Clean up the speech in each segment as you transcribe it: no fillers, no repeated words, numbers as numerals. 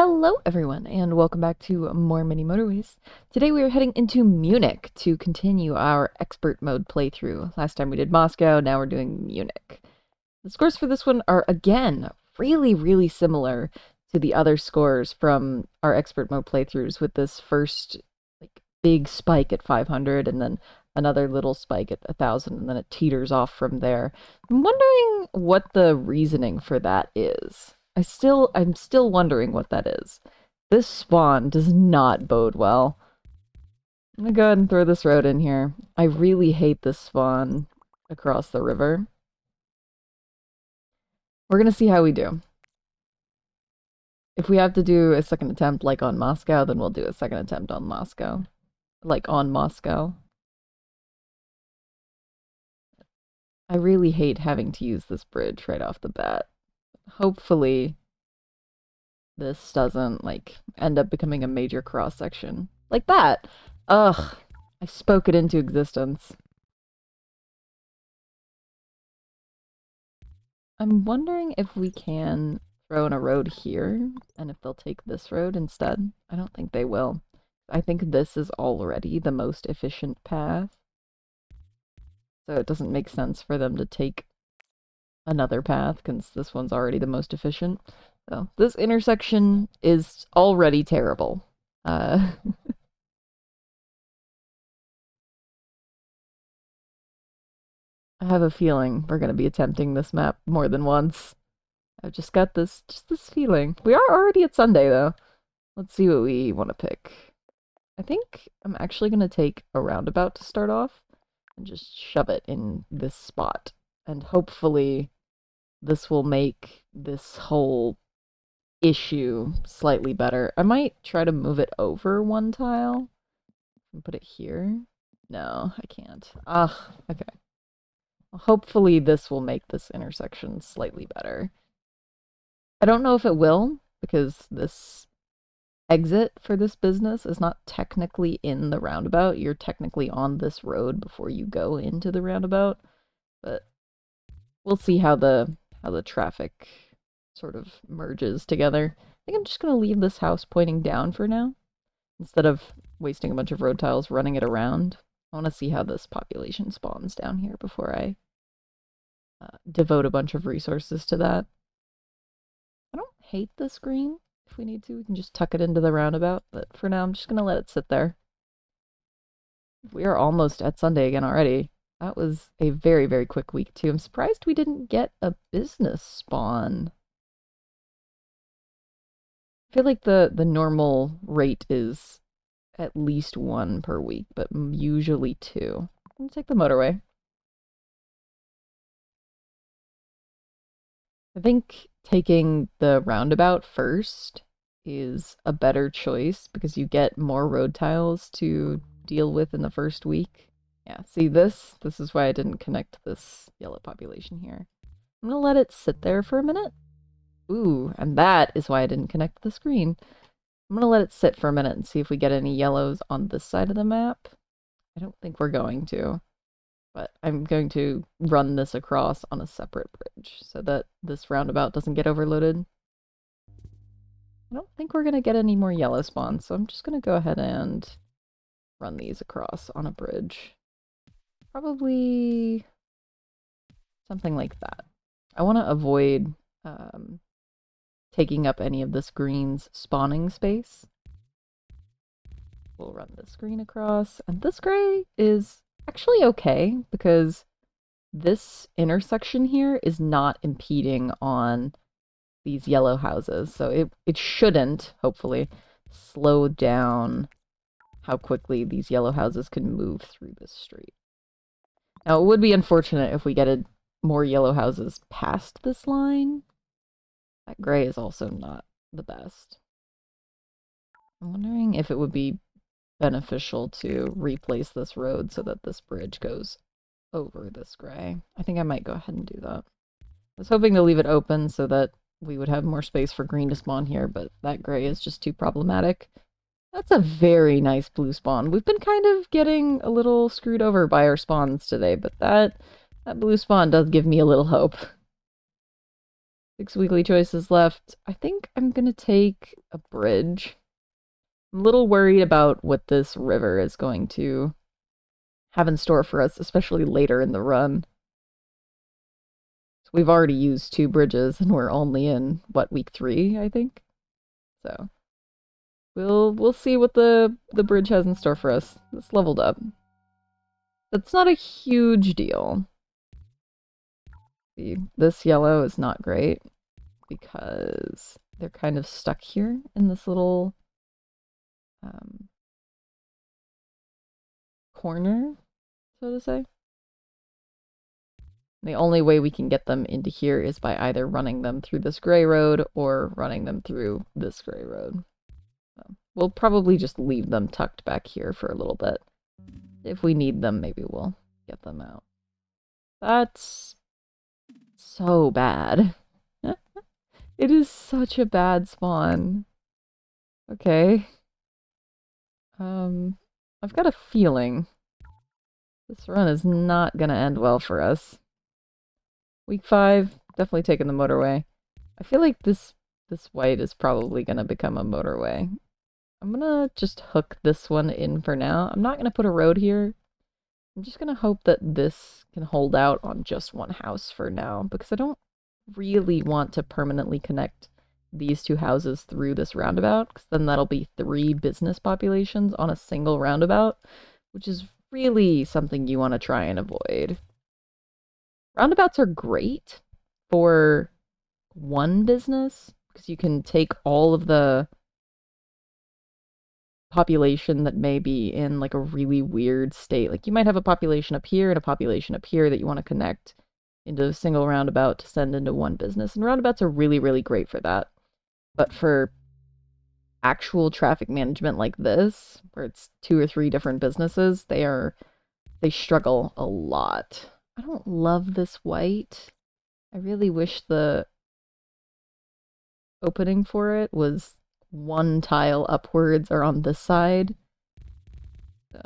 Hello everyone and welcome back to more mini motorways. Today we are heading into Munich to continue our expert mode playthrough. Last time we did Moscow, now we're doing Munich. The scores for this one are again really similar to the other scores from our expert mode playthroughs, with this first big spike at 500 and then another little spike at 1,000 and then it teeters off from there. I'm wondering what the reasoning for that is. I'm still wondering what that is. This spawn does not bode well. I'm gonna go ahead and throw this road in here. I really hate this spawn across the river. We're gonna see how we do. If we have to do a second attempt like on Moscow, then we'll do a second attempt on Moscow. Like on Moscow. I really hate having to use this bridge right off the bat. Hopefully this doesn't end up becoming a major cross section like that. Ugh, I spoke it into existence. I'm wondering if we can throw in a road here and if they'll take this road instead. I don't think they will. I think this is already the most efficient path, so it doesn't make sense for them to take another path because this one's already the most efficient. So this intersection is already terrible. I have a feeling we're going to be attempting this map more than once. I've just got this feeling. We are already at Sunday though. Let's see what we want to pick. I think I'm actually going to take a roundabout to start off and just shove it in this spot. And hopefully this will make this whole issue slightly better. I might try to move it over one tile and put it here. No, I can't. Ugh, okay. Well, hopefully this will make this intersection slightly better. I don't know if it will, because this exit for this business is not technically in the roundabout. You're technically on this road before you go into the roundabout, but we'll see how the traffic sort of merges together. I think I'm just going to leave this house pointing down for now, instead of wasting a bunch of road tiles running it around. I want to see how this population spawns down here before I devote a bunch of resources to that. I don't hate this green. If we need to, we can just tuck it into the roundabout, but for now I'm just going to let it sit there. We are almost at Sunday again already. That was a very quick week too. I'm surprised we didn't get a business spawn. I feel like the normal rate is at least one per week, but usually two. I'm gonna take the motorway. I think taking the roundabout first is a better choice because you get more road tiles to deal with in the first week. Yeah, see this is why I didn't connect this yellow population here. I'm gonna let it sit there for a minute. Ooh, and that is why I didn't connect the screen. I'm gonna let it sit for a minute and see if we get any yellows on this side of the map. I don't think we're going to, but I'm going to run this across on a separate bridge so that this roundabout doesn't get overloaded. I don't think we're gonna get any more yellow spawns, so I'm just gonna go ahead and run these across on a bridge. Probably something like that. I want to avoid taking up any of this green's spawning space. We'll run this green across, and this gray is actually okay because this intersection here is not impeding on these yellow houses, so it shouldn't, hopefully, slow down how quickly these yellow houses can move through this street. Now, it would be unfortunate if we get more yellow houses past this line. That gray is also not the best. I'm wondering if it would be beneficial to replace this road so that this bridge goes over this gray. I think I might go ahead and do that. I was hoping to leave it open so that we would have more space for green to spawn here, but that gray is just too problematic. That's a very nice blue spawn. We've been kind of getting a little screwed over by our spawns today, but that blue spawn does give me a little hope. 6 weekly choices left. I think I'm gonna take a bridge. I'm a little worried about what this river is going to have in store for us, especially later in the run. So we've already used 2 bridges and we're only in, what, week 3, I think? So we'll see what the bridge has in store for us. It's leveled up. That's not a huge deal. See, this yellow is not great because they're kind of stuck here in this little corner, so to say. The only way we can get them into here is by either running them through this gray road or running them through this gray road. So we'll probably just leave them tucked back here for a little bit. If we need them, maybe we'll get them out. That's so bad. It is such a bad spawn. Okay. I've got a feeling this run is not gonna end well for us. Week 5, definitely taking the motorway. I feel like this white is probably gonna become a motorway. I'm gonna just hook this one in for now. I'm not gonna put a road here. I'm just gonna hope that this can hold out on just one house for now, because I don't really want to permanently connect these 2 houses through this roundabout, because then that'll be 3 business populations on a single roundabout, which is really something you want to try and avoid. Roundabouts are great for one business, because you can take all of the population that may be in like a really weird state. Like you might have a population up here and a population up here that you want to connect into a single roundabout to send into one business. And roundabouts are really, really great for that. But for actual traffic management like this, where it's 2 or 3 different businesses, they struggle a lot. I don't love this white. I really wish the opening for it was 1 tile upwards or on this side.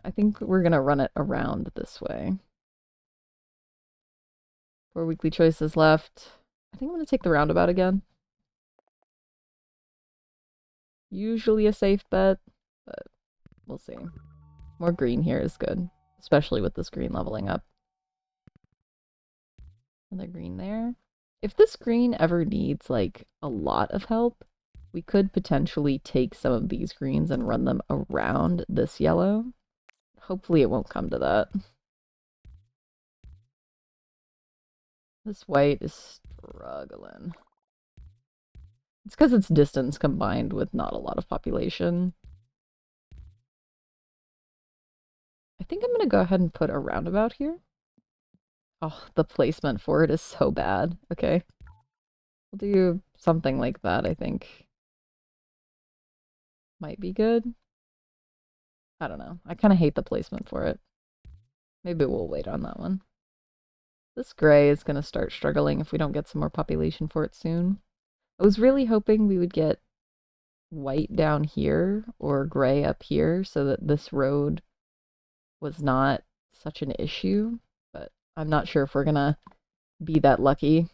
I think we're gonna run it around this way. 4 weekly choices left. I think I'm gonna take the roundabout again. Usually a safe bet, but we'll see. More green here is good, especially with this green leveling up. Another green there. If this green ever needs like a lot of help, we could potentially take some of these greens and run them around this yellow. Hopefully it won't come to that. This white is struggling. It's because it's distance combined with not a lot of population. I think I'm going to go ahead and put a roundabout here. Oh, the placement for it is so bad. Okay. We'll do something like that, I think. Might be good. I don't know. I kind of hate the placement for it. Maybe we'll wait on that one. This gray is going to start struggling if we don't get some more population for it soon. I was really hoping we would get white down here or gray up here so that this road was not such an issue, but I'm not sure if we're gonna be that lucky.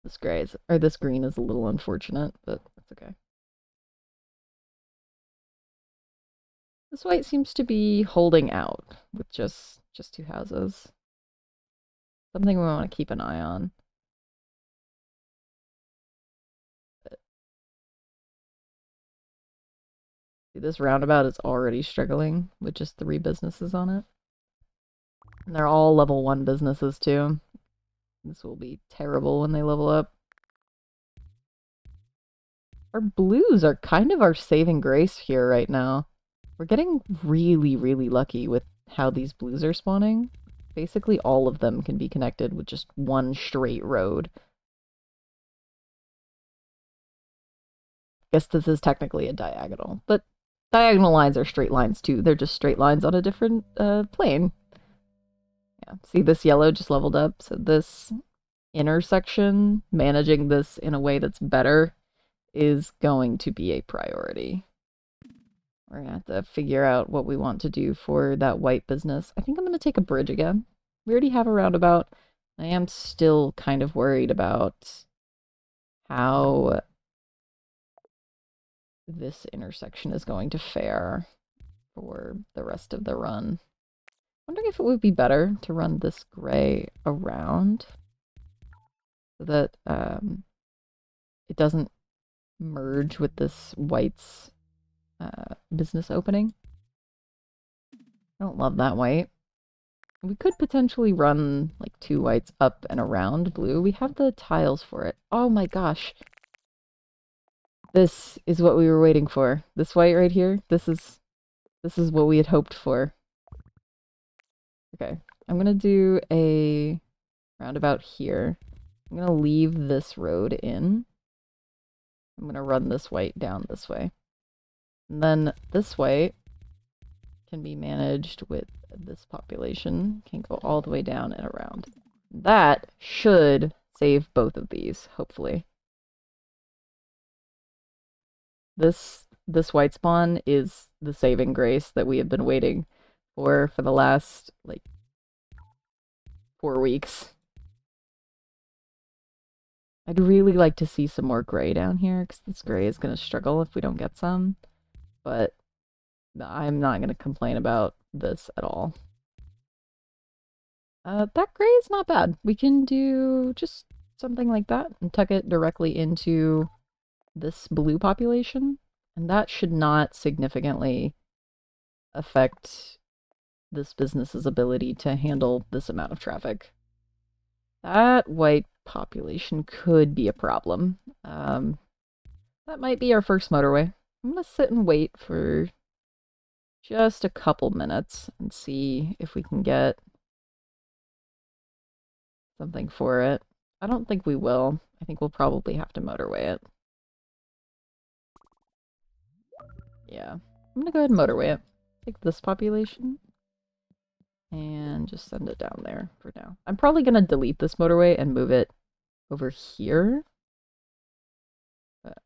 This gray is, or this green is a little unfortunate, but that's okay. This white seems to be holding out with just 2 houses. Something we want to keep an eye on. See, this roundabout is already struggling with just 3 businesses on it. And they're all level 1 businesses too. This will be terrible when they level up. Our blues are kind of our saving grace here right now. We're getting really, really lucky with how these blues are spawning. Basically all of them can be connected with just 1 straight road. I guess this is technically a diagonal, but diagonal lines are straight lines too. They're just straight lines on a different plane. Yeah, see this yellow just leveled up, so this intersection, managing this in a way that's better, is going to be a priority. We're gonna have to figure out what we want to do for that white business. I think I'm gonna take a bridge again. We already have a roundabout. I am still kind of worried about how this intersection is going to fare for the rest of the run. Wondering if it would be better to run this gray around so that it doesn't merge with this white's business opening. I don't love that white. We could potentially run like 2 whites up and around blue. We have the tiles for it. Oh my gosh. This is what we were waiting for. This white right here, this is what we had hoped for. Okay, I'm gonna do a roundabout here. I'm gonna leave this road in. I'm gonna run this white down this way. And then this white can be managed with this population. Can go all the way down and around. That should save both of these, hopefully. This white spawn is the saving grace that we have been waiting for the last, like, 4 weeks. I'd really like to see some more gray down here, because this gray is going to struggle if we don't get some. But I'm not going to complain about this at all. That gray is not bad. We can do just something like that and tuck it directly into this blue population. And that should not significantly affect this business's ability to handle this amount of traffic. That white population could be a problem. That might be our first motorway. I'm going to sit and wait for just a couple minutes and see if we can get something for it. I don't think we will. I think we'll probably have to motorway it. Yeah. I'm going to go ahead and motorway it. Take this population and just send it down there for now. I'm probably going to delete this motorway and move it over here. But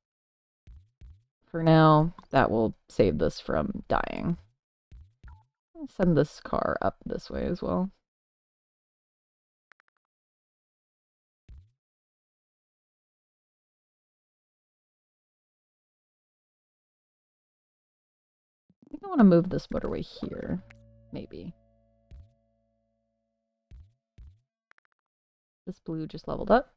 for now, that will save this from dying. I'll send this car up this way as well. I think I want to move this motorway here, maybe. This blue just leveled up.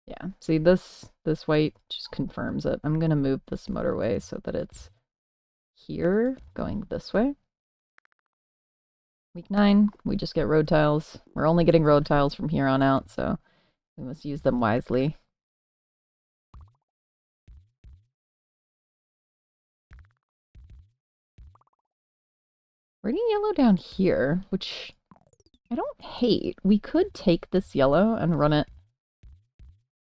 Yeah, see this white just confirms it. I'm gonna move this motorway so that it's here, going this way. Week 9, we just get road tiles. We're only getting road tiles from here on out, so we must use them wisely. We're getting yellow down here, which I don't hate. We could take this yellow and run it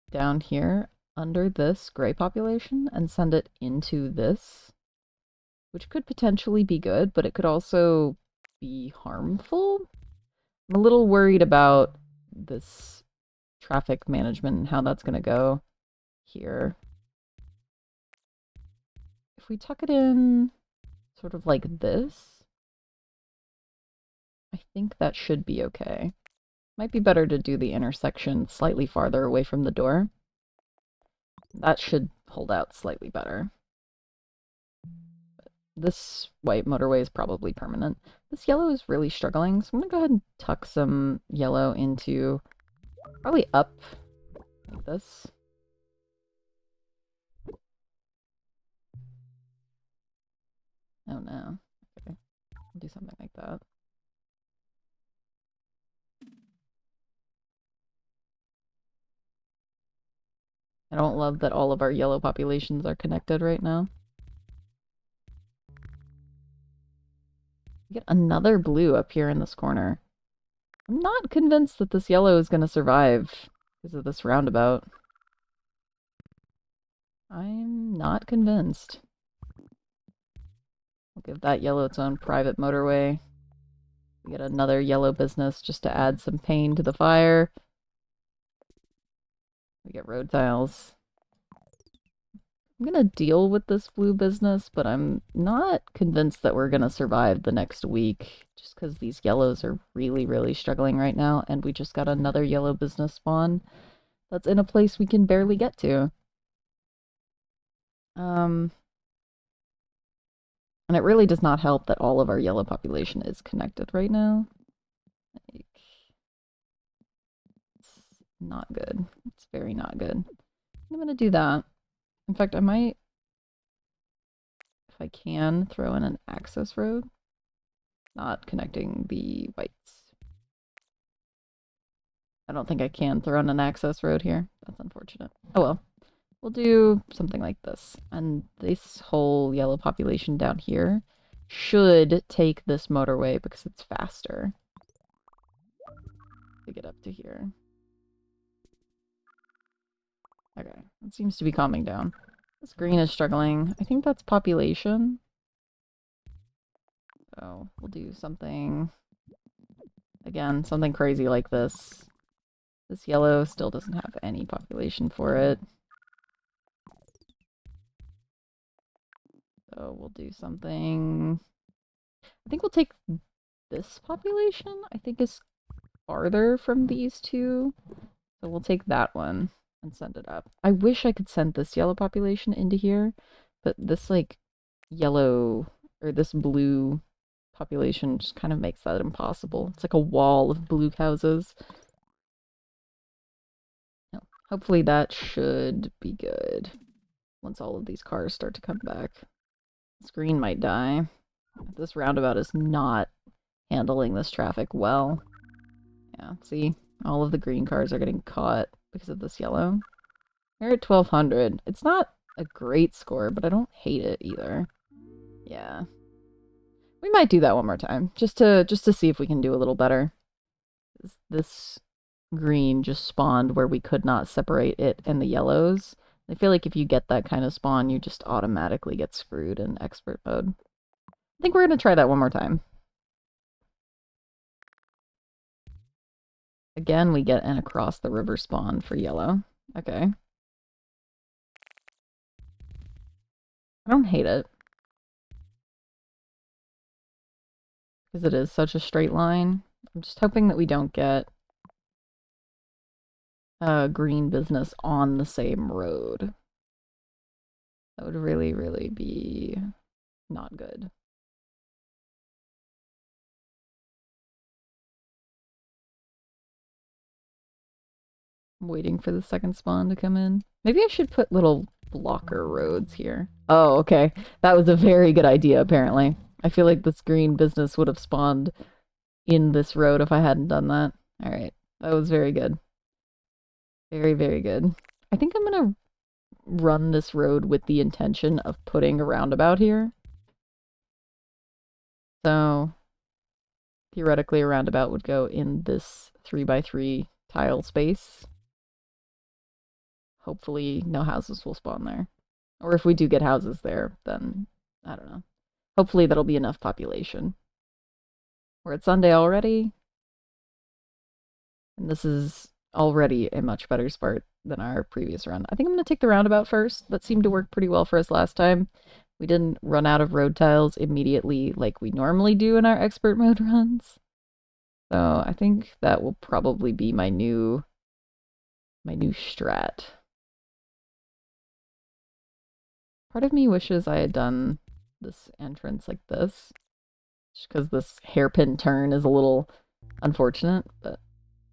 down here under this gray population and send it into this, which could potentially be good, but it could also be harmful. I'm a little worried about this traffic management and how that's going to go here. If we tuck it in sort of like this, I think that should be okay. Might be better to do the intersection slightly farther away from the door. That should hold out slightly better. But this white motorway is probably permanent. This yellow is really struggling, so I'm going to go ahead and tuck some yellow into probably up like this. Oh no. Okay. I'll do something like that. I don't love that all of our yellow populations are connected right now. We get another blue up here in this corner. I'm not convinced that this yellow is going to survive because of this roundabout. I'm not convinced. We'll give that yellow its own private motorway. We get another yellow business just to add some pain to the fire. We get road tiles. I'm gonna deal with this blue business, but I'm not convinced that we're gonna survive the next week just because these yellows are really, really struggling right now, and we just got another yellow business spawn that's in a place we can barely get to. And it really does not help that all of our yellow population is connected right now. Like, it's not good. It's very not good. I'm gonna do that. In fact, I might, if I can, throw in an access road, not connecting the whites. I don't think I can throw in an access road here. That's unfortunate. Oh well. We'll do something like this. And this whole yellow population down here should take this motorway because it's faster to get up to here. Okay, it seems to be calming down. This green is struggling. I think that's population. So we'll do something, again, something crazy like this. This yellow still doesn't have any population for it. So we'll do something. I think we'll take this population, I think is farther from these two. So we'll take that one and send it up. I wish I could send this yellow population into here, but this like yellow or this blue population just kind of makes that impossible. It's like a wall of blue houses. No, hopefully that should be good once all of these cars start to come back. This green might die. This roundabout is not handling this traffic well. Yeah, see? All of the green cars are getting caught because of this yellow. We're at 1200. It's not a great score, but I don't hate it either. Yeah. We might do that one more time, just to see if we can do a little better. This green just spawned where we could not separate it and the yellows. I feel like if you get that kind of spawn, you just automatically get screwed in expert mode. I think we're going to try that one more time. Again, we get an across the river spawn for yellow. Okay. I don't hate it. Because it is such a straight line. I'm just hoping that we don't get a green business on the same road. That would really, really be not good. I'm waiting for the second spawn to come in. Maybe I should put little blocker roads here. Oh, okay. That was a very good idea, apparently. I feel like this green business would have spawned in this road if I hadn't done that. Alright. That was very good. Very, very good. I think I'm gonna run this road with the intention of putting a roundabout here. So, theoretically, a roundabout would go in this 3x3 tile space. Hopefully, no houses will spawn there. Or if we do get houses there, then, I don't know. Hopefully, that'll be enough population. We're at Sunday already. And this is already a much better start than our previous run. I think I'm going to take the roundabout first. That seemed to work pretty well for us last time. We didn't run out of road tiles immediately like we normally do in our expert mode runs. So I think that will probably be my new strat. Part of me wishes I had done this entrance like this, just because this hairpin turn is a little unfortunate, but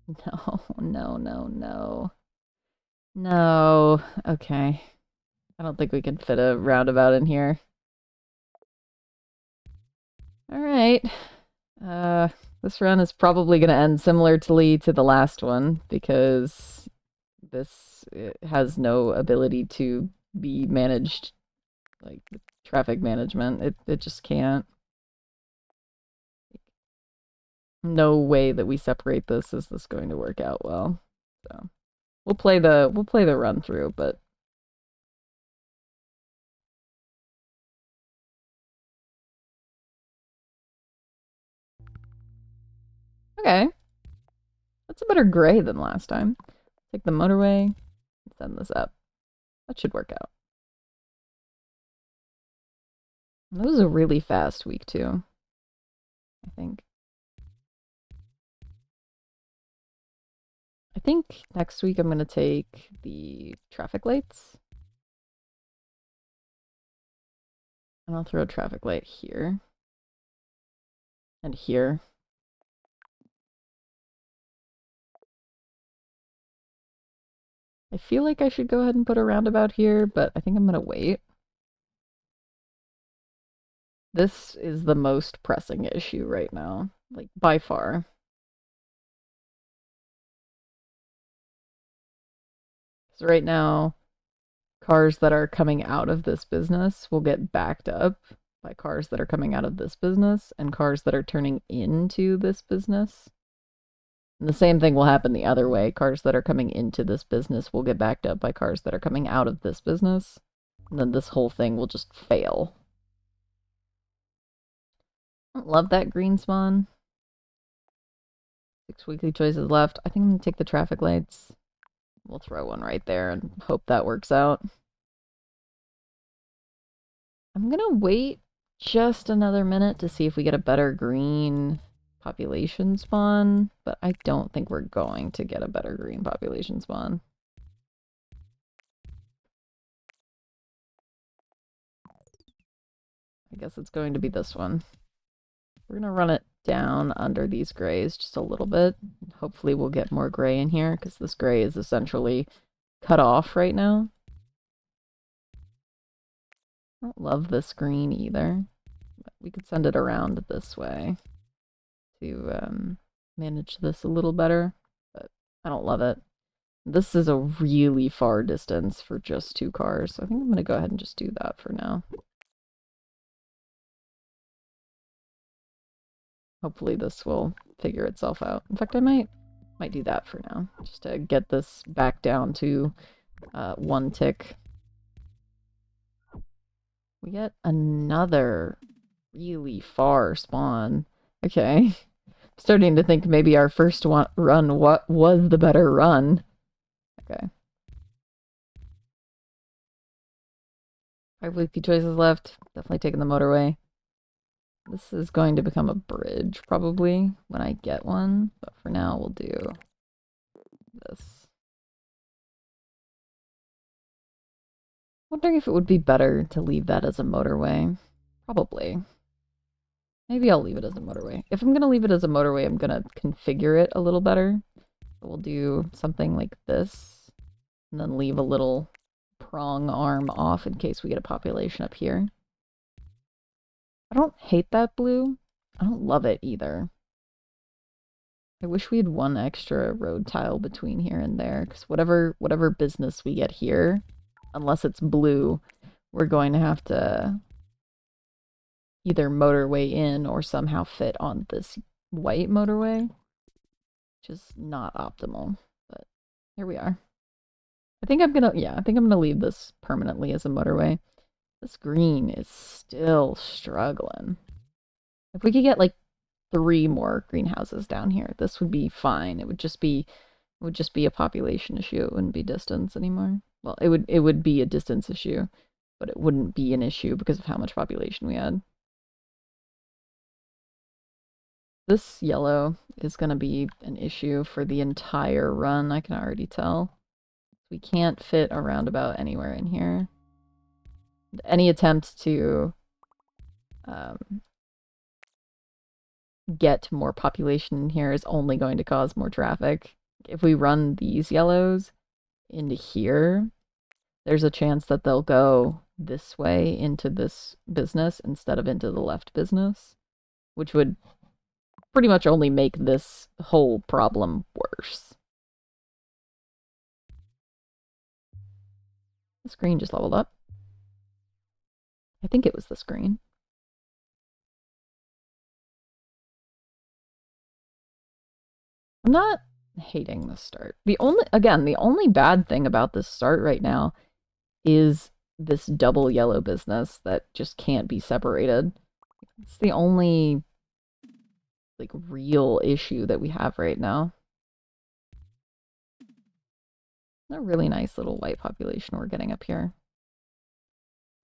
no, no, no, no. No. Okay. I don't think we can fit a roundabout in here. Alright. This run is probably going to end similarly to the last one, because this has no ability to be managed, like traffic management. It just can't. No way that we separate this is this going to work out well. So we'll play the run through, but okay. That's a better gray than last time. Take the motorway and send this up. That should work out. That was a really fast week too, I think. I think next week I'm going to take the traffic lights. And I'll throw a traffic light here. And here. I feel like I should go ahead and put a roundabout here, but I think I'm going to wait. This is the most pressing issue right now, like by far. So right now, cars that are coming out of this business will get backed up by cars that are coming out of this business and cars that are turning into this business. And the same thing will happen the other way. Cars that are coming into this business will get backed up by cars that are coming out of this business. And then this whole thing will just fail. I don't love that green spawn. 6 weekly choices left. I think I'm going to take the traffic lights. We'll throw one right there and hope that works out. I'm going to wait just another minute to see if we get a better green population spawn, but I don't think we're going to get a better green population spawn. I guess it's going to be this one. We're going to run it down under these grays just a little bit. Hopefully we'll get more gray in here because this gray is essentially cut off right now. I don't love this green either. But we could send it around this way to manage this a little better, but I don't love it. This is a really far distance for just 2 cars, so I think I'm going to go ahead and just do that for now. Hopefully this will figure itself out. In fact, I might do that for now, just to get this back down to 1 tick. We get another really far spawn. Okay. Starting to think maybe our first run what was the better run. Okay. 5 weekly choices left. Definitely taking the motorway. This is going to become a bridge, probably, when I get one. But for now, we'll do this. Wondering if it would be better to leave that as a motorway. Probably. Maybe I'll leave it as a motorway. If I'm going to leave it as a motorway, I'm going to configure it a little better. So we'll do something like this, and then leave a little prong arm off in case we get a population up here. I don't hate that blue. I don't love it either. I wish we had 1 extra road tile between here and there, because whatever business we get here, unless it's blue, we're going to have to either motorway in or somehow fit on this white motorway, which is not optimal, but here we are. I think I'm gonna leave this permanently as a motorway. This green is still struggling. If we could get like 3 more greenhouses down here, this would be fine. It would just be a population issue. It wouldn't be distance anymore. Well, it would be a distance issue, but it wouldn't be an issue because of how much population we had. This yellow is going to be an issue for the entire run, I can already tell. We can't fit a roundabout anywhere in here. Any attempt to get more population in here is only going to cause more traffic. If we run these yellows into here, there's a chance that they'll go this way into this business instead of into the left business, which would pretty much only make this whole problem worse. The screen just leveled up. I think it was the screen. I'm not hating this start. The only bad thing about this start right now is this double yellow business that just can't be separated. It's the only like real issue that we have right now. A really nice little white population we're getting up here.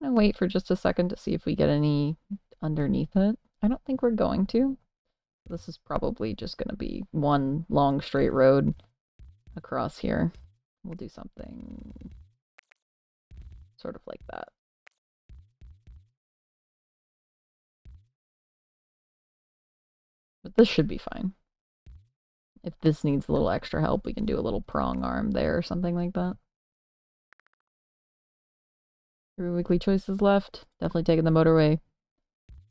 I'm gonna wait for just a second to see if we get any underneath it. I don't think we're going to. This is probably just gonna be one long straight road across here. We'll do something sort of like that. But this should be fine. If this needs a little extra help, we can do a little prong arm there or something like that. 3 weekly choices left. Definitely taking the motorway.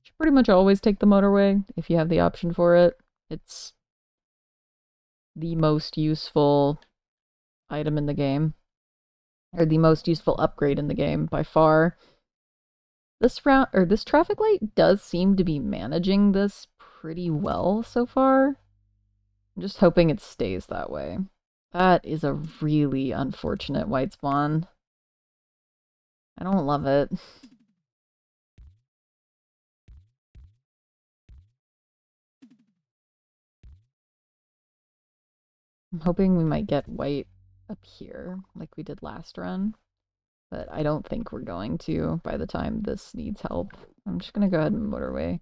Should pretty much always take the motorway if you have the option for it. It's the most useful item in the game. Or the most useful upgrade in the game by far. This route or this traffic light does seem to be managing this pretty well so far. I'm just hoping it stays that way. That is a really unfortunate white spawn. I don't love it. I'm hoping we might get white up here like we did last run. But I don't think we're going to by the time this needs help. I'm just going to go ahead and motorway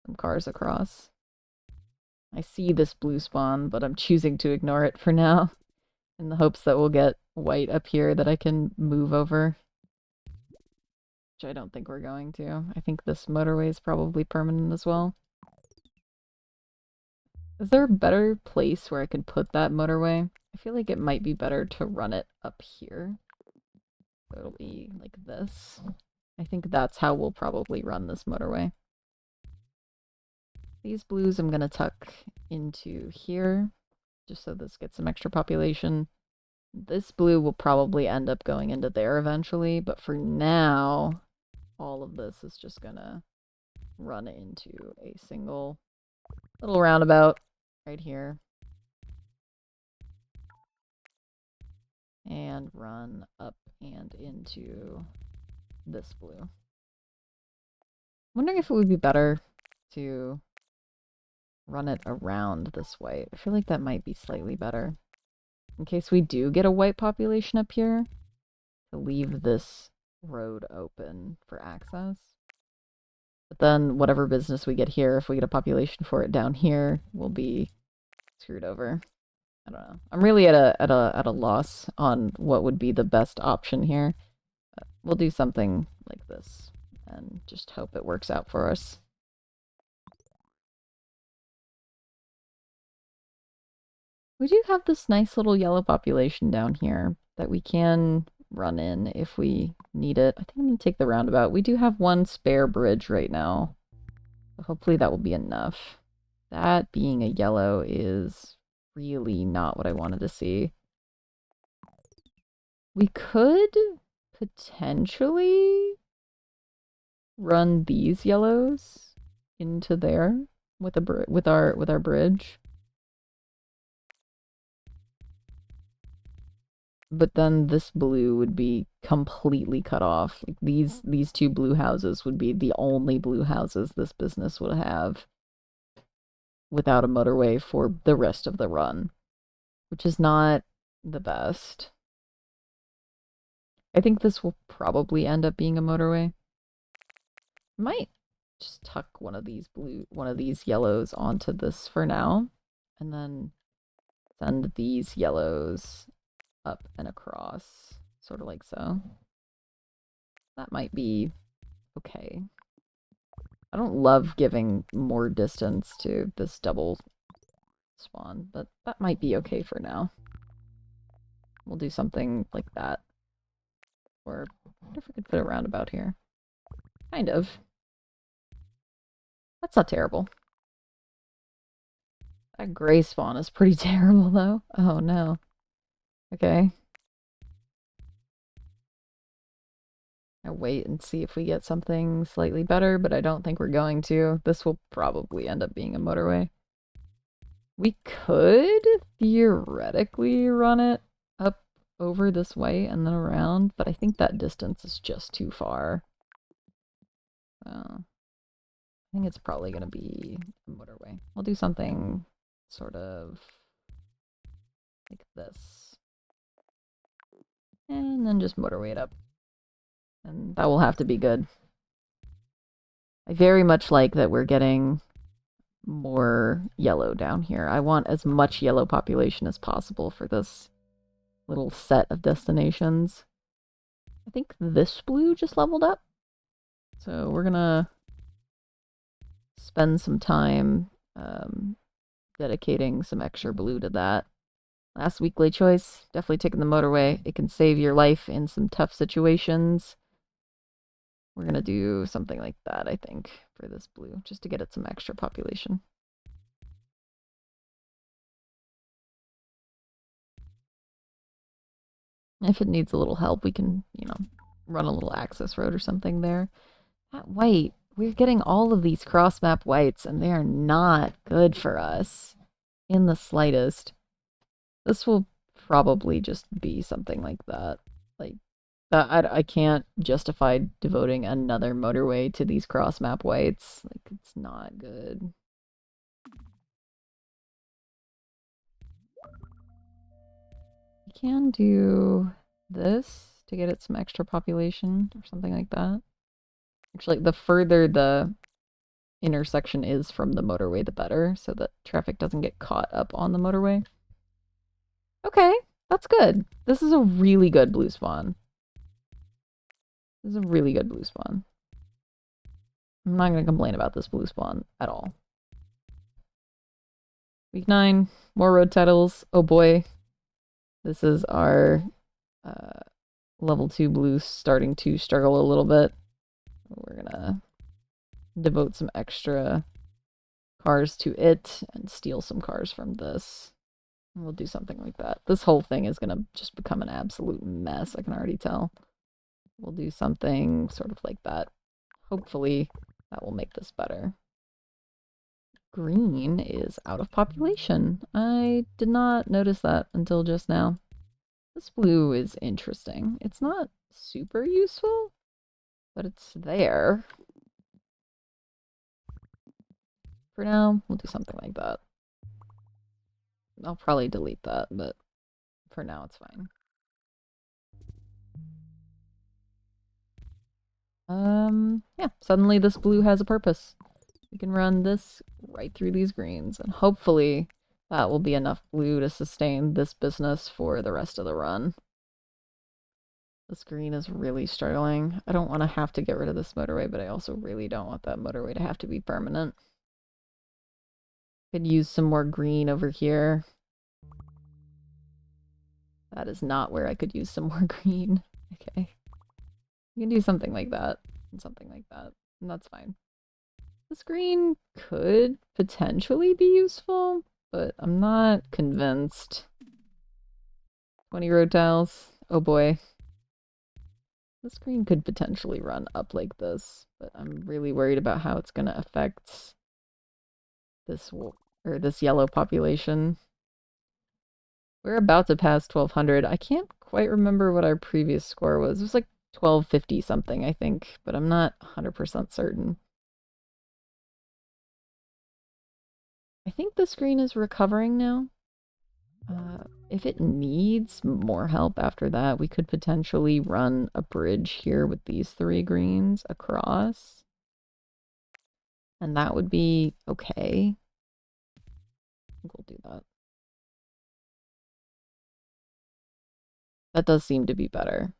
some cars across. I see this blue spawn, but I'm choosing to ignore it for now in the hopes that we'll get white up here that I can move over. Which I don't think we're going to. I think this motorway is probably permanent as well. Is there a better place where I could put that motorway? I feel like it might be better to run it up here. So it'll be like this. I think that's how we'll probably run this motorway. These blues I'm going to tuck into here, just so this gets some extra population. This blue will probably end up going into there eventually, but for now, all of this is just going to run into a single little roundabout right here. And run up and into this blue. I'm wondering if it would be better to run it around this white. I feel like that might be slightly better. In case we do get a white population up here, to leave this road open for access. But then whatever business we get here, if we get a population for it down here, we'll be screwed over. I don't know. I'm really at a loss on what would be the best option here. We'll do something like this and just hope it works out for us. We do have this nice little yellow population down here that we can run in if we need it. I think I'm going to take the roundabout. We do have one spare bridge right now. So hopefully that will be enough. That being a yellow is really not what I wanted to see. We could potentially run these yellows into there with our bridge. But then this blue would be completely cut off. Like these two blue houses would be the only blue houses this business would have without a motorway for the rest of the run, which is not the best. I think this will probably end up being a motorway. Might just tuck one of these yellows onto this for now, and then send these yellows up and across, sort of like so. That might be okay. I don't love giving more distance to this double spawn, but that might be okay for now. We'll do something like that. Or I wonder if we could put a roundabout here. Kind of. That's not terrible. That gray spawn is pretty terrible, though. Oh, no. Okay. I'll wait and see if we get something slightly better, but I don't think we're going to. This will probably end up being a motorway. We could theoretically run it up over this way and then around, but I think that distance is just too far. So I think it's probably going to be a motorway. We'll do something sort of like this. And then just motorway it up. And that will have to be good. I very much like that we're getting more yellow down here. I want as much yellow population as possible for this little set of destinations. I think this blue just leveled up. So we're gonna spend some time dedicating some extra blue to that. Last weekly choice, definitely taking the motorway. It can save your life in some tough situations. We're gonna do something like that, I think, for this blue, just to get it some extra population. If it needs a little help, we can, run a little access road or something there. That white, we're getting all of these cross map whites, and they are not good for us in the slightest. This will probably just be something like that. Like, I can't justify devoting another motorway to these cross map whites. Like, it's not good. You can do this to get it some extra population or something like that. Actually, the further the intersection is from the motorway, the better, so that traffic doesn't get caught up on the motorway. Okay, that's good. This is a really good blue spawn. This is a really good blue spawn. I'm not going to complain about this blue spawn at all. Week 9, more road titles. Oh boy. This is our level 2 blue starting to struggle a little bit. We're going to devote some extra cars to it and steal some cars from this. We'll do something like that. This whole thing is going to just become an absolute mess, I can already tell. We'll do something sort of like that. Hopefully that will make this better. Green is out of population. I did not notice that until just now. This blue is interesting. It's not super useful, but it's there. For now, we'll do something like that. I'll probably delete that, but for now it's fine. Yeah, suddenly this blue has a purpose. We can run this right through these greens, and hopefully that will be enough blue to sustain this business for the rest of the run. This green is really struggling. I don't want to have to get rid of this motorway, but I also really don't want that motorway to have to be permanent. Could use some more green over here. That is not where I could use some more green. Okay. You can do something like that and something like that, and that's fine. This green could potentially be useful, but I'm not convinced. 20 road tiles. Oh boy. This green could potentially run up like this, but I'm really worried about how it's going to affect this yellow population. We're about to pass 1200. I can't quite remember what our previous score was. It was like 1250 something, I think, but I'm not 100% certain. I think the screen is recovering now. If it needs more help after that, we could potentially run a bridge here with these 3 greens across. And that would be okay. I think we'll do that. That does seem to be better.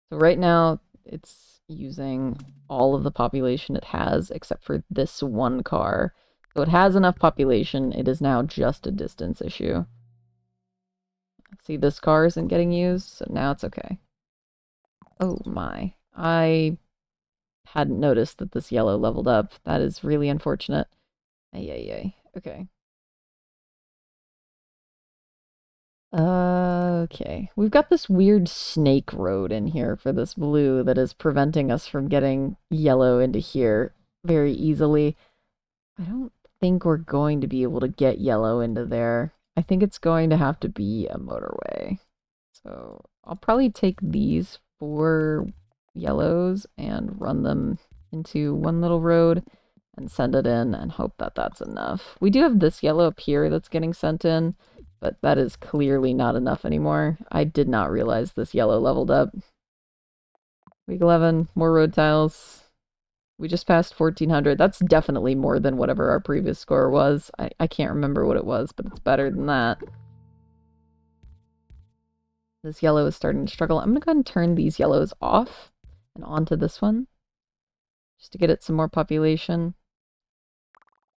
So right now, it's using all of the population it has, except for this one car. So it has enough population, it is now just a distance issue. See, this car isn't getting used, so now it's okay. Oh my. I hadn't noticed that this yellow leveled up. That is really unfortunate. Ay. Okay. Okay. We've got this weird snake road in here for this blue that is preventing us from getting yellow into here very easily. I don't think we're going to be able to get yellow into there. I think it's going to have to be a motorway. So I'll probably take these 4 yellows and run them into one little road and send it in and hope that that's enough. We do have this yellow up here that's getting sent in, but that is clearly not enough anymore. I did not realize this yellow leveled up. Week 11, more road tiles. We just passed 1400. That's definitely more than whatever our previous score was. I can't remember what it was, but it's better than that. This yellow is starting to struggle. I'm going to go ahead and turn these yellows off and onto this one, just to get it some more population.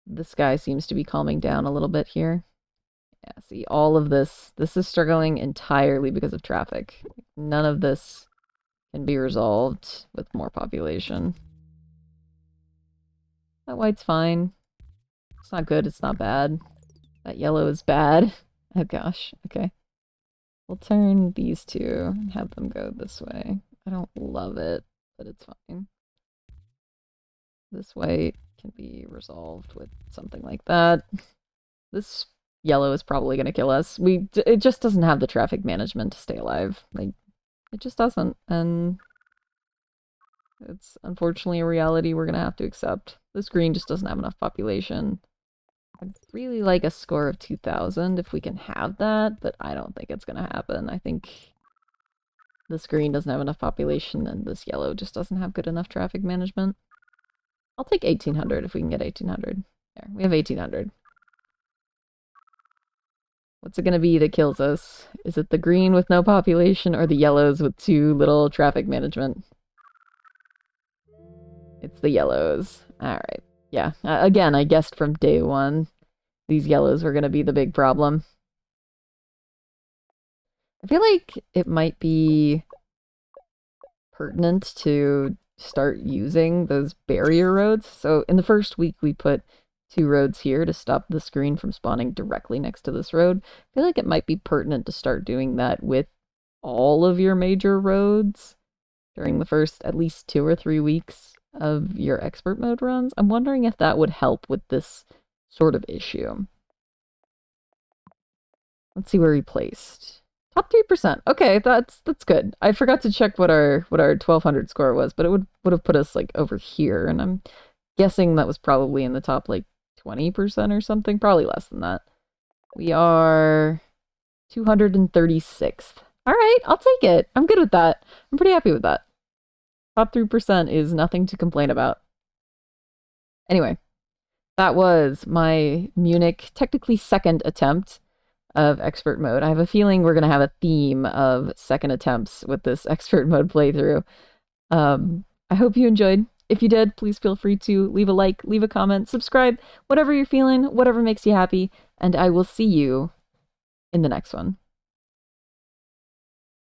This guy seems to be calming down a little bit here. Yeah, see, all of this is struggling entirely because of traffic. None of this can be resolved with more population. That white's fine. It's not good, it's not bad. That yellow is bad. Oh gosh, okay. We'll turn these two and have them go this way. I don't love it, but it's fine. This white can be resolved with something like that. This yellow is probably going to kill us. It just doesn't have the traffic management to stay alive. Like, it just doesn't, and it's unfortunately a reality we're going to have to accept. This green just doesn't have enough population. I'd really like a score of 2000 if we can have that, but I don't think it's going to happen. I think this green doesn't have enough population, and this yellow just doesn't have good enough traffic management. I'll take 1800 if we can get 1800. There, we have 1800. What's it going to be that kills us? Is it the green with no population or the yellows with too little traffic management? It's the yellows. Alright. Yeah. Again, I guessed from day one these yellows were going to be the big problem. I feel like it might be pertinent to start using those barrier roads. So in the first week, we put 2 roads here to stop the screen from spawning directly next to this road. I feel like it might be pertinent to start doing that with all of your major roads during the first at least 2 or 3 weeks of your expert mode runs. I'm wondering if that would help with this sort of issue. Let's see where we placed. Top 3%. Okay, that's good. I forgot to check what our 1200 score was, but it would have put us like over here, and I'm guessing that was probably in the top like 20% or something, probably less than that. We are 236th. All right, I'll take it. I'm good with that. I'm pretty happy with that. Top 3% is nothing to complain about. Anyway, that was my Munich, technically second attempt of expert mode. I have a feeling we're going to have a theme of second attempts with this expert mode playthrough. I hope you enjoyed. If you did, please feel free to leave a like, leave a comment, subscribe, whatever you're feeling, whatever makes you happy, and I will see you in the next one.